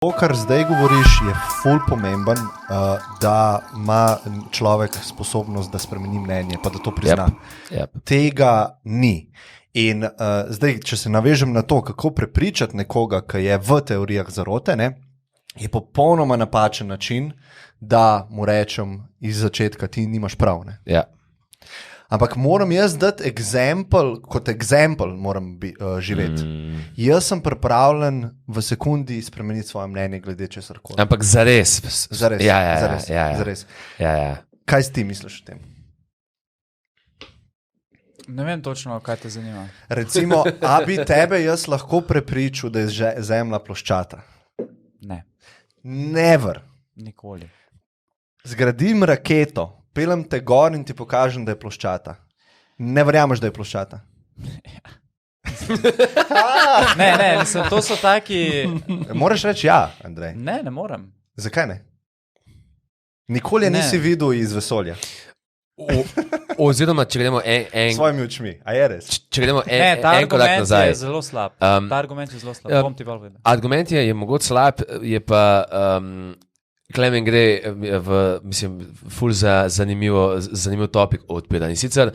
To, kar zdaj govoriš, je ful pomemben, da ima človek sposobnost, da spremeni mnenje, pa da to prizna. Yep. Tega ni. In zdaj, če se navežem na to, kako prepričati nekoga, ki je v teorijah zarote, ne, je popolnoma napačen način, da mu rečem iz začetka, ti nimaš prav. Ne. Ja. Ampak moram jaz dati kot eksempel moram živeti. Jaz sem pripravljen v sekundi spremeniti svoje mnenje glede česarkoli. Ampak zares. Zares. Zares. Ja. Kaj si ti misliš o tem? Ne vem točno, kaj te zanima. Recimo, a bi tebe jaz lahko prepričal, da je Zemlja ploščata? Ne, Never. nikoli. Zgradim raketo, pelem te gor in ti pokažem, da je ploščata. Ne verjameš, da je ploščata? Ne, mislim, to so taki... Moraš reči ja, Andrej. Ne morem. Zakaj ne? Nikoli je Ne. nisi videl iz vesolja. Oziroma, če gremo S svojimi očmi. A je res? če gremo Ne, ta en korak argument nazaj. je zelo slab. Ta argument je zelo slab. ja, Bom ti bolj vedel. Argument je mogoče slab, je pa Klemen gre mislim, ful za zanimiv topik odpira. In sicer,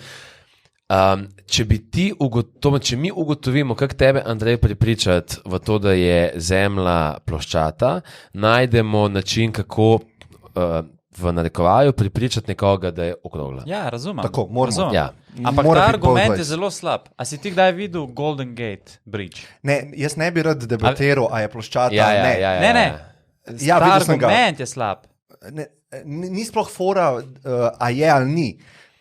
če mi ugotovimo, kako tebe, Andrej, prepričati v to, da je Zemlja ploščata, najdemo način, kako v narekovaju prepričati nekoga, da je okrogla. Ja, razumem. Tako, moramo. Razumem. Ja. Ampak Mora ta biti both argument ways. je zelo slab. A si ti kdaj videl Golden Gate Bridge? Ne, jaz ne bi rad debatiral, a je ploščata Ja, ali ne. Ne. Ja, Ta videl sem ga. argument je slab. Ni sploh fora, a je ali ni.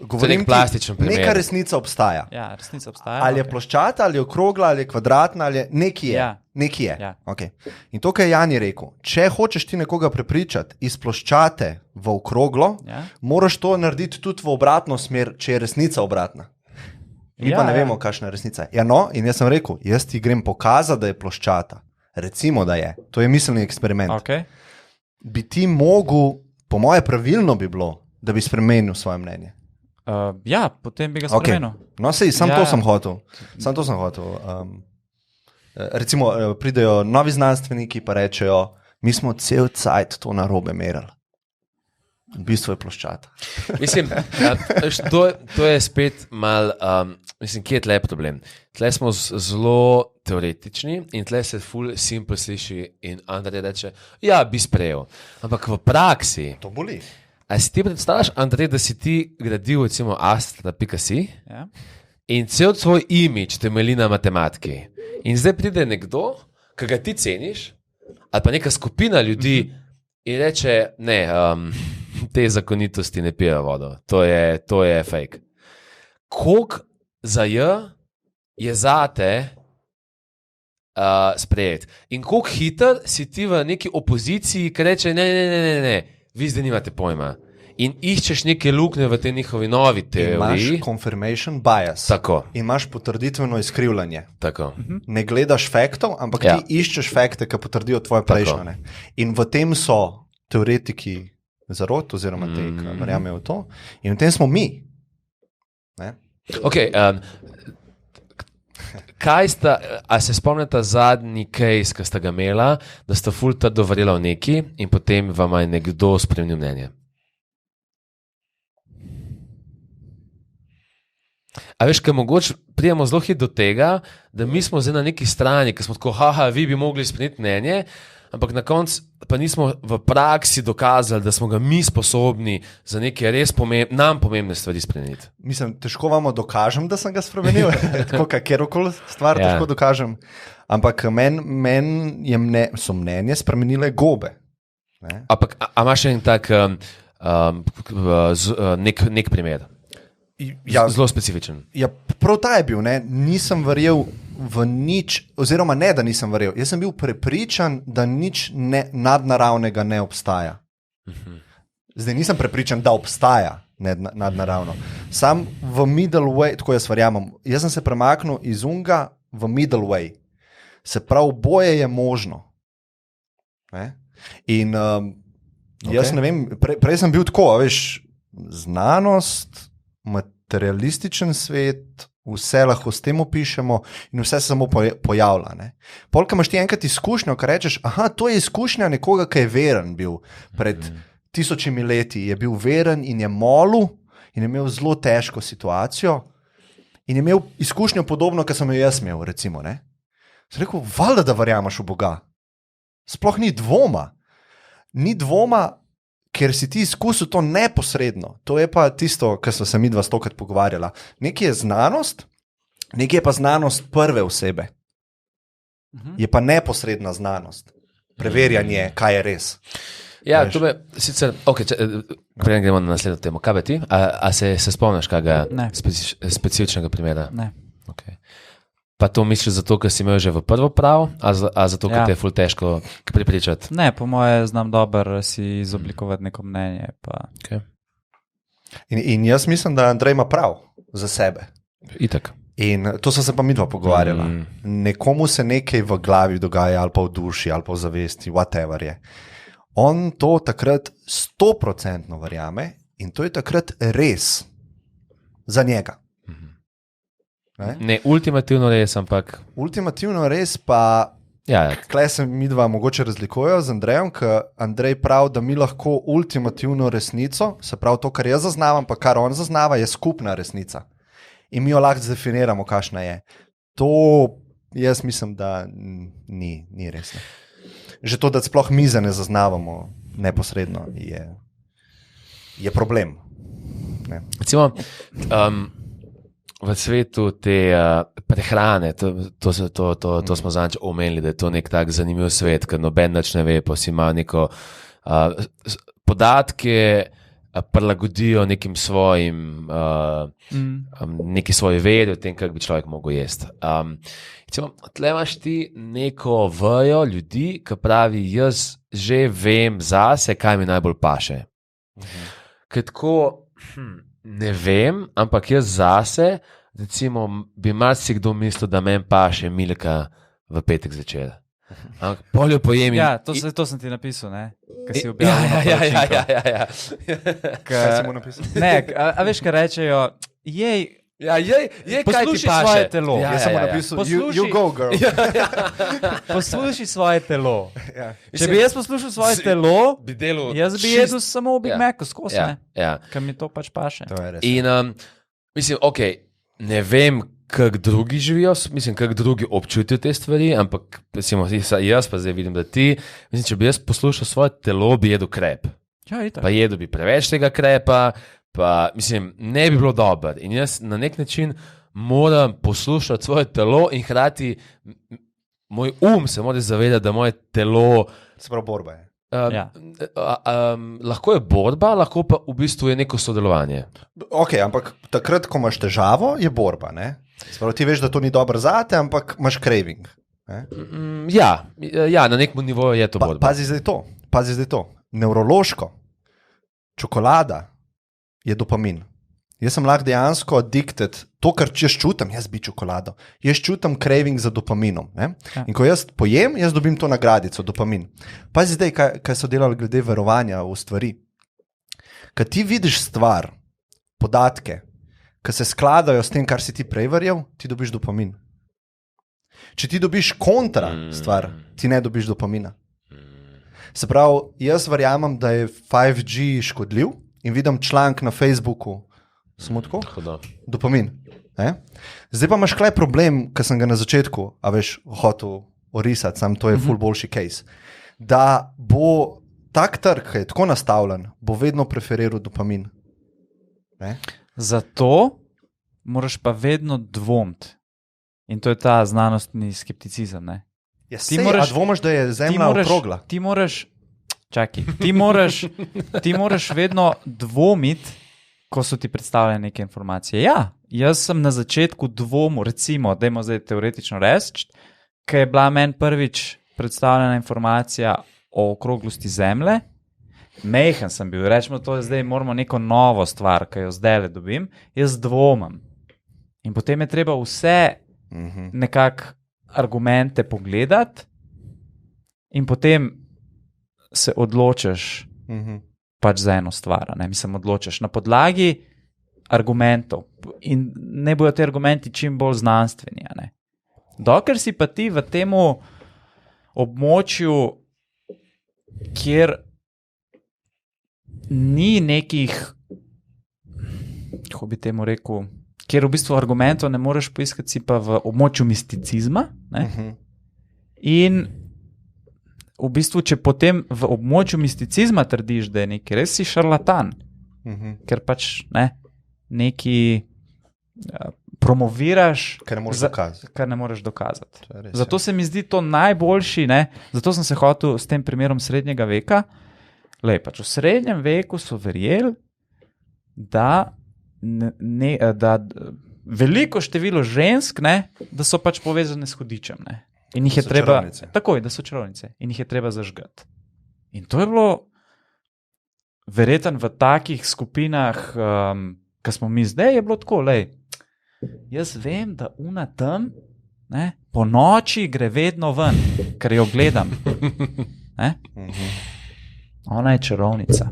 Govorim nek plastičen primer. Neka resnica obstaja. Ja, resnica obstaja. Ali je okej. ploščata, ali je okrogla, ali je kvadratna, ali je nekje je. Ja. Nekje je. Ja. Okay. In to, kar je Jani rekel, če hočeš ti nekoga prepričati iz ploščate v okroglo, Ja. moraš to narediti tudi v obratno smer, če je resnica obratna. Mi Ja, pa ne ja. vemo, kakšna je resnica. Ja, no, in jaz sem rekel, jaz ti grem pokazati, da je ploščata. Recimo, da je. To je miselni eksperiment. Okay. Bi ti mogel, po moje pravilno bi bilo, da bi spremenil svoje mnenje. Ja, potem bi ga Okay. spremenil. No, sej, sam Ja. to sem hotel. Recimo, pridejo novi znanstveniki pa rečejo, mi smo cel cajt to narobe merili. V bistvu je ploščata. Mislim, to je spet mal, mislim, kje je tle problem? Tle smo zelo teoretični in tle se ful simple sliši in Andrej reče, ja, bi sprejel. Ampak v praksi, To boli. a si ti predstavljaš, Andrej, da si ti gradil recimo astra.si Ja. in cel tvoj imič temelji na matematiki. In zdaj pride nekdo, ki ga ti ceniš, ali pa neka skupina ljudi in reče, ne, te zakonitosti ne pijejo vodo, to je fake. Koliko za je zate sprejeti? In koliko hiter si ti v neki opoziciji, ki reče, ne, vi zdaj nimate pojma. In iščeš neke luknje v tej njihovi novi teoriji. Imaš confirmation bias. Tako. Imaš potrditveno izkrivljanje. Tako. Ne gledaš faktov, ampak Ja. ti iščeš fakte, ki potrdijo tvoje prejšnje. Ne. In v tem so teoretiki zarot, oziroma te, ki verjamejo v to. In v tem smo mi. Ne? Okay, a se spomnite zadnji case, ki sta ga imela, da sta ful trdo verjela v neki in potem vam je nekdo spremenil mnenje? A veš, kaj mogoče prijemo zelo hit do tega, da mi smo zdaj na neki strani, ki smo tako, haha, vi bi mogli spremeniti mnenje, ampak na koncu pa nismo v praksi dokazali, da smo ga mi sposobni za neke res nam pomembne stvari spremeniti. Mislim, težko vam dokažem, da sem ga spremenil, tako kjerkoli stvar Ja. težko dokažem. Ampak meni so mnenje spremenile gobe. Ne? Ampak a imaš še en tak nek primer? Ja, Zelo specifičen. ja, prav ta je bil, ne? Nisem verjel v nič, oziroma ne, da nisem verjel. Jaz sem bil prepričan, da nič nadnaravnega ne obstaja. Zdaj nisem prepričan, da obstaja nadnaravno. Sam v middle way, tako jaz verjamem, jaz sem se premaknil iz unga v middle way. Se pravi, boje je možno. Ne? In jaz ne vem, prej sem bil tako, a veš, znanost, materialističen svet, vse lahko s tem opišemo in vse se samo pojavlja. Ne? Polka imaš ti enkrat izkušnjo, ko rečeš, aha, to je izkušnja nekoga, ki je veren bil pred tisočimi leti, je bil veren in je molil in je imel zelo težko situacijo in je imel izkušnjo podobno, kot sem jo jaz imel, recimo. Ne? Sem rekel, valjda, da verjameš v Boga. Sploh ni dvoma. Ni dvoma, ker si ti izkusil to neposredno. To je pa tisto, kar smo se mi dva stokrat pogovarjala. Nekaj je znanost, nekaj je pa znanost prve osebe. Je pa neposredna znanost. Preverjanje, kaj je res. Ja, to me sicer, preden gremo na naslednjo temo. Kaj bi ti? A se spomniš kakega specifičnega primera? Ne. Okay. Pa to misliš zato, ker si imel že v prvo prav, a zato, ker te je ful težko prepričati? Ne, po moje znam dobro si izoblikovati neko mnenje. Okay. In jaz mislim, da Andrej ima prav za sebe. Itak. In to so se pa midva pogovarjala. Nekomu se nekaj v glavi dogaja, ali pa v duši, ali pa v zavesti, whatever je. On to takrat 100% verjame in to je takrat res za njega. Ne ultimativno res, ampak... Ultimativno res pa, Klej se midva mogoče razlikujejo z Andrejem, ker Andrej pravi, da mi lahko ultimativno resnico, se pravi to, kar jaz zaznavam, pa kar on zaznava, je skupna resnica. In mi jo lahko zdefiniramo, kakšna je. To jaz mislim, da ni res. Ne. Že to, da sploh mize ne zaznavamo neposredno, je problem. Ne. Recimo, v svetu te prehrane, to smo zadnjič omenili, da je to nek tak zanimiv svet, ker noben nič ne ve, pa si ima neko podatke prilagodijo nekim svojim neki svoji vedi o tem, kako bi človek mogel jesti. Tle imaš ti neko vejo ljudi, ki pravi, jaz že vem zase, kaj mi najbolj paše. Ker tako ne vem, ampak jaz zase, recimo, bi marsikdo mislil, da meni paše Milka v petek zvečer. Poljo pojem. Ja, to sem ti napisal, ne? Kaj si objavil. Ja. Kaj si mu napisal? Ne, a veš, kaj rečejo, jej, poslušaj svoje telo. Jaz sem mu napisal, you go, girl. Poslušaj svoje telo. Ja. Če bi jaz poslušal svoje telo, jaz bi jedel samo Big Mac skozi, ker mi to pač paše. To je res. In mislim, ne vem, kako drugi živijo, mislim, kako drugi občutijo te stvari, ampak jaz pa zdaj vidim, da ti, mislim, če bi jaz poslušal svoje telo, bi jedel krep. Ja, itak. Pa jedel bi preveč tega krepa, pa mislim, ne bi bilo dobro. In jaz na nek način moram poslušati svoje telo in hkrati moj se mora zavedati, da moje telo... Se pravi, borba je. Lahko je borba, lahko pa v bistvu je neko sodelovanje. Ok, ampak takrat, ko imaš težavo, je borba, ne? Se pravi, ti veš, da to ni dobro zate, ampak imaš craving. Ja, na nekem nivoju je to borba. Pazi zdaj to. Nevrološko, čokolada je dopamin. Jaz sem lahko dejansko addicted, to, kar jaz čutim, jaz bi čokolado. Jaz čutim craving za dopaminom. Ne? Ja. In ko jaz pojem, jaz dobim to nagradico, dopamin. Pazi zdaj, kaj so delali glede verovanja v stvari. Kad ti vidiš stvar, podatke, ki se skladajo s tem, kar si ti prej verjel, ti dobiš dopamin. Če ti dobiš kontra stvar, ti ne dobiš dopamina. Se pravi, jaz verjamem, da je 5G škodljiv in vidim članek na Facebooku, samo tako? Dopamin. Zdaj pa imaš klej problem, ki sem ga na začetku, a veš, hotel orisati, sam to je ful boljši case, da bo tak trg, ki je tako nastavljen, bo vedno preferiral dopamin. Ne? Zato moraš pa vedno dvomiti. In to je ta znanostni skepticizem, ne? Ja, a dvomiš, da je zemlja okrogla? Ti moraš vedno dvomiti, ko so ti predstavljene neke informacije. Ja, jaz sem na začetku dvomil, recimo, dajmo zdaj teoretično reči, ker je bila meni prvič predstavljena informacija o okroglosti zemlje, mehen sem bil, rečemo to, zdaj moramo neko novo stvar, ki jo zdaj le dobim, jaz dvomim. In potem je treba vse nekako argumente pogledati in potem se odločiš pač za eno stvar. Ne? Mislim, odločiš na podlagi argumentov in ne bojo ti argumenti čim bolj znanstveni. A ne? Dokler si pa ti v tem območju, kjer ni nekih, kako bi temu rekel, kjer v bistvu argumentov ne moreš poiskati, si pa v območju misticizma. In v bistvu, če potem v območju misticizma trdiš, da je nekaj, res si šarlatan, ker pač nekaj promoviraš, Kar ne moreš dokazati. Kar ne moreš dokazati. Res, Zato se mi zdi to najboljši, zato sem se hotel s tem primerom srednjega veka. Pač v srednjem veku so verjeli, da veliko število žensk, da so pač povezane s hudičem. In jih je treba, takoj, da so čarovnice, in jih je treba zažgati. In to je bilo verjetno v takih skupinah, ki smo mi zdaj, je bilo tako, jaz vem, da una tam po noči gre vedno ven, ker jo gledam. Ona je čarovnica.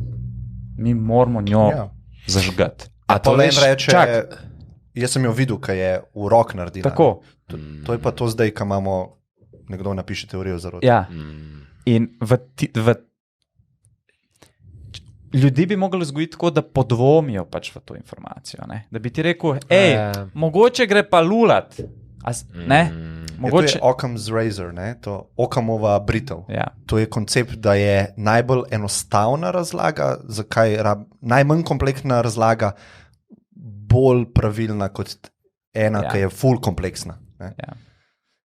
Mi moramo njo zažgati. A to len reče, jaz sem jo videl, kaj je v rok naredila. Tako. To je pa to zdaj, ko imamo, nekdo napiše teorijo zarote. Ja. In ljudi bi mogli vzgojiti tako, da podvomijo pač v to informacijo. Da bi ti rekel, mogoče gre pa lulat. Mogoče... To je Occam's razor, to Occamova britev. Ja. To je koncept, da je najbolj enostavna razlaga, najmanj kompleksna razlaga, bolj pravilna kot ena, ki je ful kompleksna. Ja.